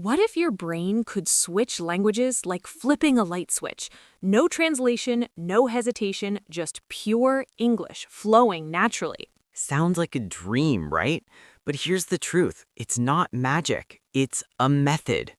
What if your brain could switch languages like flipping a light switch? No translation, no hesitation, just pure English flowing naturally. Sounds like a dream, right? But here's the truth. It's not magic. It's a method.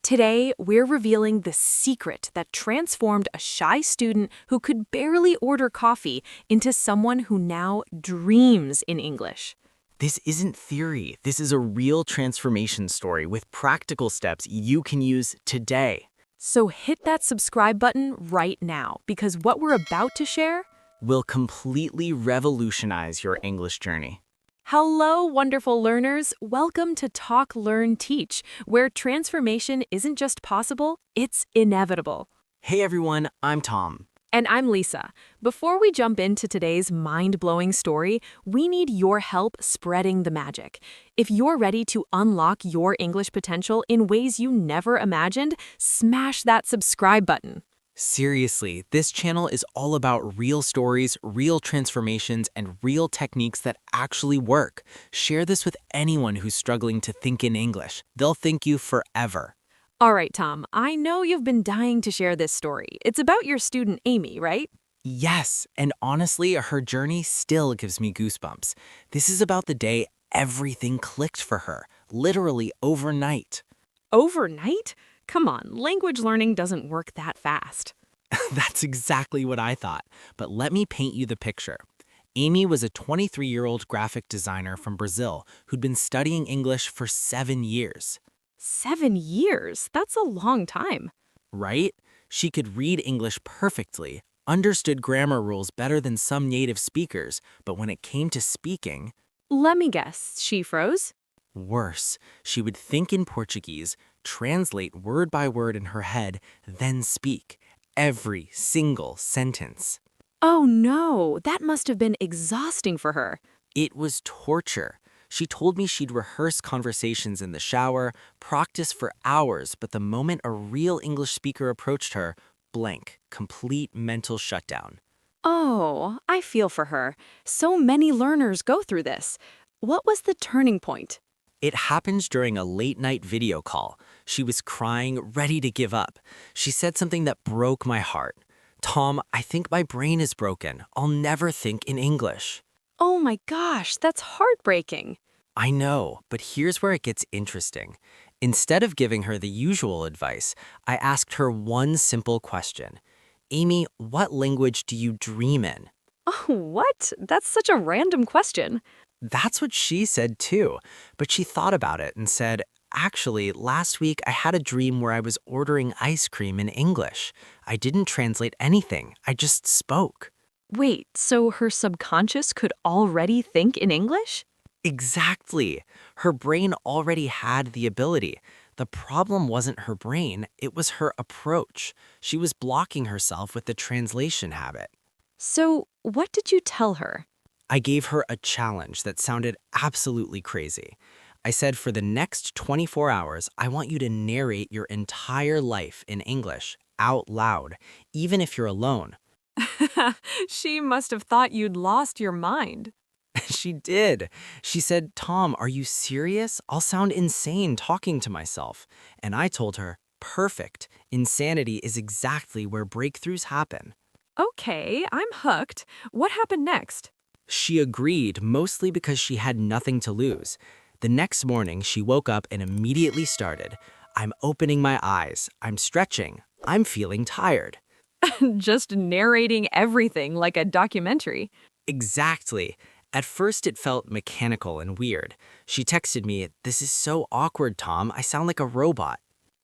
Today, we're revealing the secret that transformed a shy student who could barely order coffee into someone who now dreams in English. This isn't theory. This is a real transformation story with practical steps you can use today. So hit that subscribe button right now because what we're about to share. Will completely revolutionize your English journey. Hello, wonderful learners. Welcome to Talk, Learn, Teach, where transformation isn't just possible, it's inevitable. Hey everyone, I'm Tom. And I'm Lisa. Before we jump into today's mind-blowing story, we need your help spreading the magic. If you're ready to unlock your English potential in ways you never imagined, smash that subscribe button. Seriously, this channel is all about real stories, real transformations, and real techniques that actually work. Share this with anyone who's struggling to think in English. They'll thank you forever. All right, Tom, I know you've been dying to share this story. It's about your student Amy, right? Yes, and honestly, her journey still gives me goosebumps. This is about the day everything clicked for her, literally overnight. Overnight? Come on, language learning doesn't work that fast. That's exactly what I thought, but let me paint you the picture. Amy was a 23-year-old graphic designer from Brazil who'd been studying English for 7 years. 7 years? That's a long time. Right? She could read English perfectly, understood grammar rules better than some native speakers, but when it came to speaking, Let me guess, she froze? worse, she would think in Portuguese, translate word by word in her head, then speak every single sentence. Oh no, that must have been exhausting for her. It was torture. She told me she'd rehearse conversations in the shower, practice for hours, but the moment a real English speaker approached her, blank, complete mental shutdown. Oh, I feel for her. So many learners go through this. What was the turning point? It happened during a late-night video call. She was crying, ready to give up. She said something that broke my heart. "Tom, I think my brain is broken. I'll never think in English." Oh my gosh, that's heartbreaking. I know, but here's where it gets interesting. Instead of giving her the usual advice, I asked her one simple question. "Amy, what language do you dream in?" Oh, what? That's such a random question. That's what she said too, but she thought about it and said, "Actually, last week I had a dream where I was ordering ice cream in English. I didn't translate anything, I just spoke." Wait, so her subconscious could already think in English? Exactly. Her brain already had the ability. The problem wasn't her brain, it was her approach. She was blocking herself with the translation habit. So, what did you tell her? I gave her a challenge that sounded absolutely crazy. I said, for the next 24 hours, I want you to narrate your entire life in English, out loud, even if you're alone. She must have thought you'd lost your mind. She did. She said, "Tom, are you serious? I'll sound insane talking to myself." And I told her, "Perfect. Insanity is exactly where breakthroughs happen." Okay, I'm hooked. What happened next? She agreed, mostly because she had nothing to lose. The next morning, she woke up and immediately started. "I'm opening my eyes. I'm stretching. I'm feeling tired." Just narrating everything like a documentary. Exactly. At first, it felt mechanical and weird. She texted me, "This is so awkward, Tom. I sound like a robot."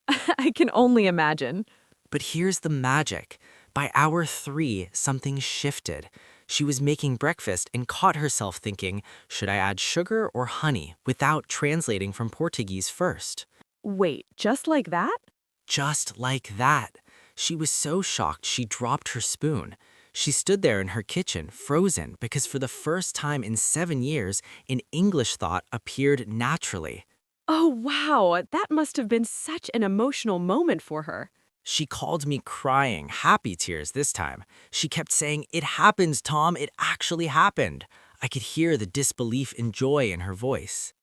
I can only imagine. But here's the magic. By hour 3, something shifted. She was making breakfast and caught herself thinking, should I add sugar or honey, without translating from Portuguese first? Wait, just like that? Just like that. She was so shocked she dropped her spoon. She stood there in her kitchen, frozen, because for the first time in 7 years, an English thought appeared naturally. Oh, wow, that must have been such an emotional moment for her. She called me crying, happy tears this time. She kept saying, "It happened, Tom, it actually happened." I could hear the disbelief and joy in her voice.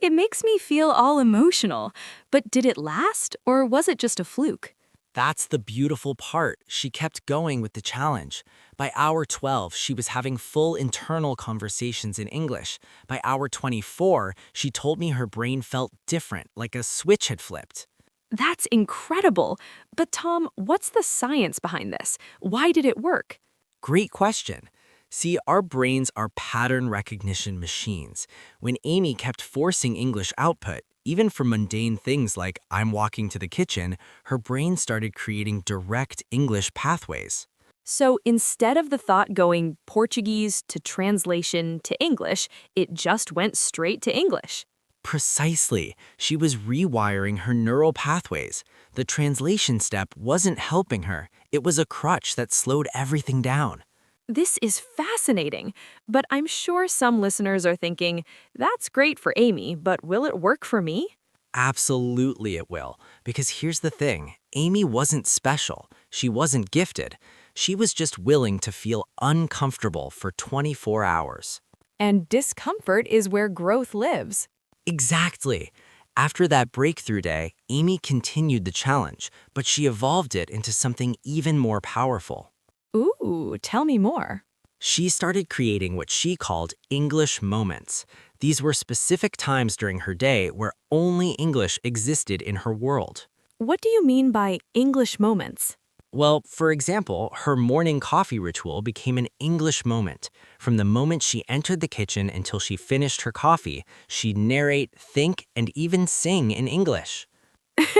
It makes me feel all emotional. But did it last, or was it just a fluke? That's the beautiful part. She kept going with the challenge. By hour 12, she was having full internal conversations in English. By hour 24, she told me her brain felt different, like a switch had flipped. That's incredible. But Tom, what's the science behind this? Why did it work? Great question. See, our brains are pattern recognition machines. When Amy kept forcing English output, even for mundane things like I'm walking to the kitchen, her brain started creating direct English pathways. So instead of the thought going Portuguese to translation to English, it just went straight to English. Precisely. She was rewiring her neural pathways. The translation step wasn't helping her. It was a crutch that slowed everything down. This is fascinating, but I'm sure some listeners are thinking, that's great for Amy, but will it work for me? Absolutely it will. Because here's the thing. Amy wasn't special. She wasn't gifted. She was just willing to feel uncomfortable for 24 hours. And discomfort is where growth lives. Exactly. After that breakthrough day, Amy continued the challenge, but she evolved it into something even more powerful. Ooh, tell me more. She started creating what she called English moments. These were specific times during her day where only English existed in her world. What do you mean by English moments? Well, for example, her morning coffee ritual became an English moment. From the moment she entered the kitchen until she finished her coffee, she'd narrate, think, and even sing in English.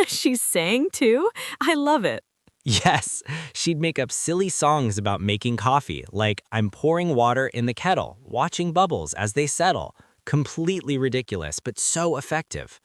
She sang too? I love it. Yes, she'd make up silly songs about making coffee, like I'm pouring water in the kettle, watching bubbles as they settle. Completely ridiculous, but so effective.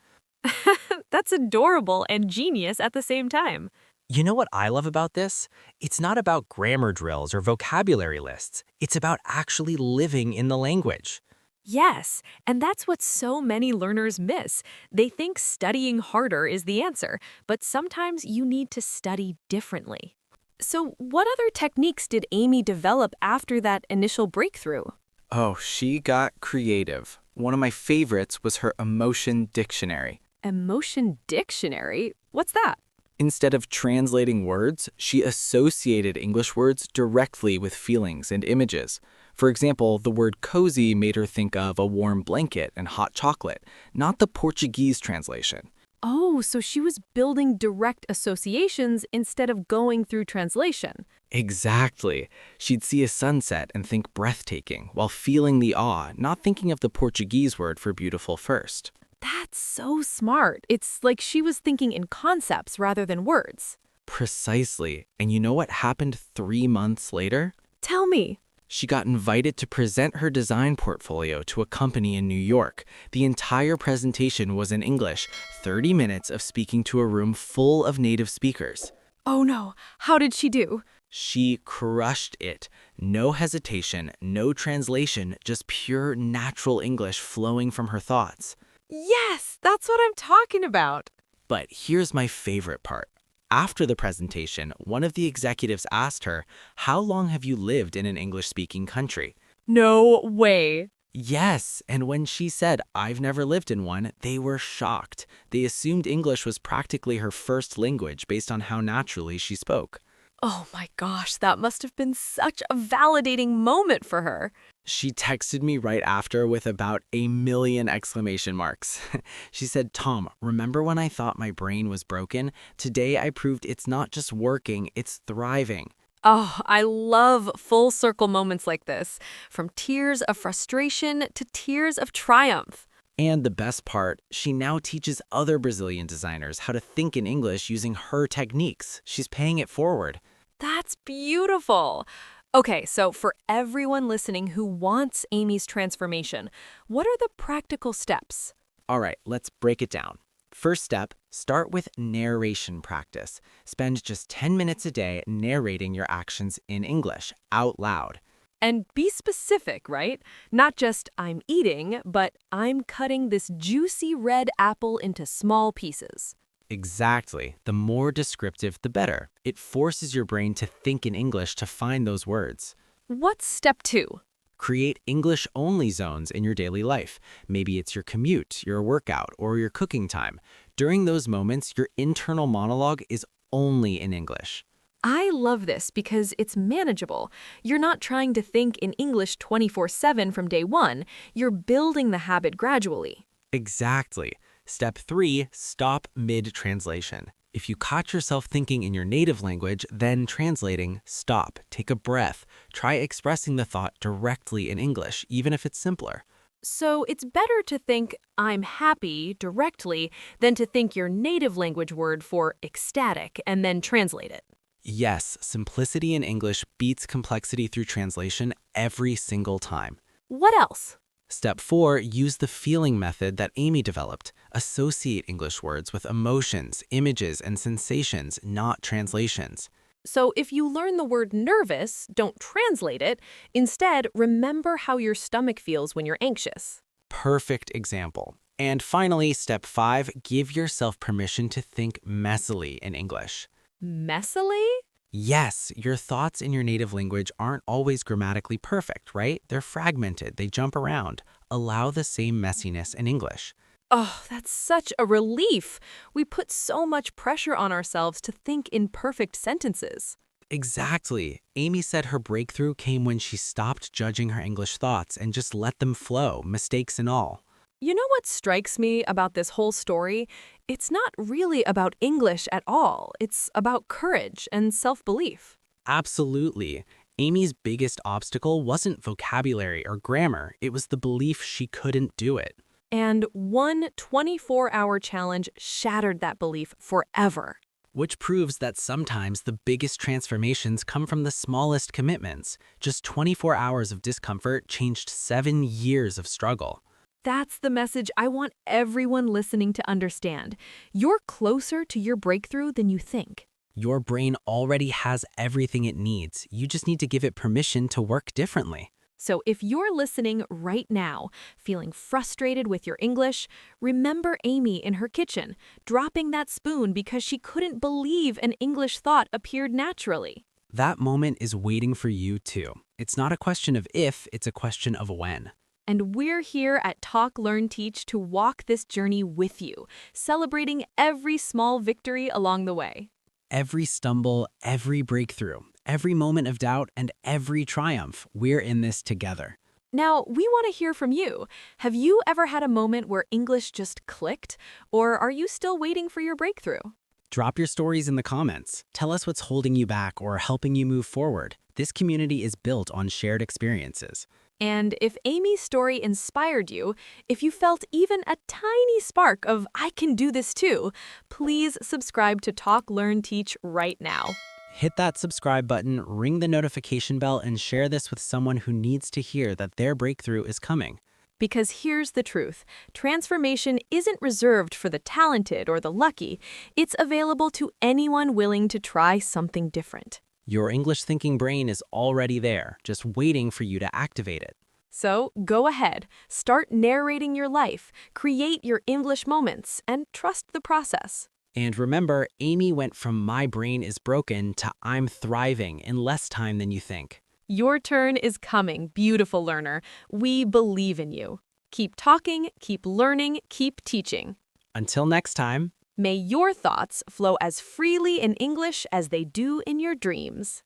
That's adorable and genius at the same time. You know what I love about this? It's not about grammar drills or vocabulary lists. It's about actually living in the language. Yes, and that's what so many learners miss. They think studying harder is the answer, but sometimes you need to study differently. So, what other techniques did Amy develop after that initial breakthrough? Oh, she got creative. One of my favorites was her emotion dictionary. Emotion dictionary? What's that? Instead of translating words, she associated English words directly with feelings and images. For example, the word cozy made her think of a warm blanket and hot chocolate, not the Portuguese translation. Oh, so she was building direct associations instead of going through translation. Exactly. She'd see a sunset and think breathtaking, while feeling the awe, not thinking of the Portuguese word for beautiful first. That's so smart. It's like she was thinking in concepts rather than words. Precisely. And you know what happened 3 months later? Tell me. She got invited to present her design portfolio to a company in New York. The entire presentation was in English, 30 minutes of speaking to a room full of native speakers. Oh no, how did she do? She crushed it. No hesitation, no translation, just pure natural English flowing from her thoughts. Yes, that's what I'm talking about. But here's my favorite part. After the presentation, one of the executives asked her, "How long have you lived in an English-speaking country?" No way. Yes, and when she said, "I've never lived in one," they were shocked. They assumed English was practically her first language based on how naturally she spoke. Oh my gosh, that must have been such a validating moment for her. She texted me right after with about 1,000,000 exclamation marks. She said, "Tom, remember when I thought my brain was broken? Today I proved it's not just working, it's thriving." Oh, I love full circle moments like this, from tears of frustration to tears of triumph. And the best part, she now teaches other Brazilian designers how to think in English using her techniques. She's paying it forward. That's beautiful. Okay, so for everyone listening who wants Amy's transformation, what are the practical steps? All right, let's break it down. First step, start with narration practice. Spend just 10 minutes a day narrating your actions in English out loud. And be specific, right? Not just I'm eating, but I'm cutting this juicy red apple into small pieces. Exactly. The more descriptive, the better. It forces your brain to think in English to find those words. What's step two? Create English-only zones in your daily life. Maybe it's your commute, your workout, or your cooking time. During those moments, your internal monologue is only in English. I love this because it's manageable. You're not trying to think in English 24/7 from day one. You're building the habit gradually. Exactly. Step 3, stop mid-translation. If you caught yourself thinking in your native language, then translating, stop, take a breath. Try expressing the thought directly in English, even if it's simpler. So it's better to think "I'm happy" directly than to think your native language word for ecstatic and then translate it. Yes, simplicity in English beats complexity through translation every single time. What else? Step 4, use the feeling method that Amy developed. Associate English words with emotions, images, and sensations, not translations. So if you learn the word nervous, don't translate it. Instead, remember how your stomach feels when you're anxious. Perfect example. And finally, step 5, give yourself permission to think messily in English. Messily? Yes, your thoughts in your native language aren't always grammatically perfect, right? They're fragmented, they jump around. Allow the same messiness in English. Oh, that's such a relief. We put so much pressure on ourselves to think in perfect sentences. Exactly. Amy said her breakthrough came when she stopped judging her English thoughts and just let them flow, mistakes and all. You know what strikes me about this whole story? It's not really about English at all. It's about courage and self-belief. Absolutely. Amy's biggest obstacle wasn't vocabulary or grammar, it was the belief she couldn't do it. And one 24-hour challenge shattered that belief forever. Which proves that sometimes the biggest transformations come from the smallest commitments. Just 24 hours of discomfort changed 7 years of struggle. That's the message I want everyone listening to understand. You're closer to your breakthrough than you think. Your brain already has everything it needs. You just need to give it permission to work differently. So if you're listening right now, feeling frustrated with your English, remember Amy in her kitchen, dropping that spoon because she couldn't believe an English thought appeared naturally. That moment is waiting for you too. It's not a question of if, it's a question of when. And we're here at Talk, Learn, Teach to walk this journey with you, celebrating every small victory along the way. Every stumble, every breakthrough, every moment of doubt, and every triumph, we're in this together. Now, we want to hear from you. Have you ever had a moment where English just clicked? Or are you still waiting for your breakthrough? Drop your stories in the comments. Tell us what's holding you back or helping you move forward. This community is built on shared experiences. And if Amy's story inspired you, if you felt even a tiny spark of "I can do this too," please subscribe to Talk, Learn, Teach right now. Hit that subscribe button, ring the notification bell, and share this with someone who needs to hear that their breakthrough is coming. Because here's the truth. Transformation isn't reserved for the talented or the lucky. It's available to anyone willing to try something different. Your English-thinking brain is already there, just waiting for you to activate it. So go ahead, start narrating your life, create your English moments, and trust the process. And remember, Amy went from "my brain is broken" to "I'm thriving" in less time than you think. Your turn is coming, beautiful learner. We believe in you. Keep talking, keep learning, keep teaching. Until next time. May your thoughts flow as freely in English as they do in your dreams.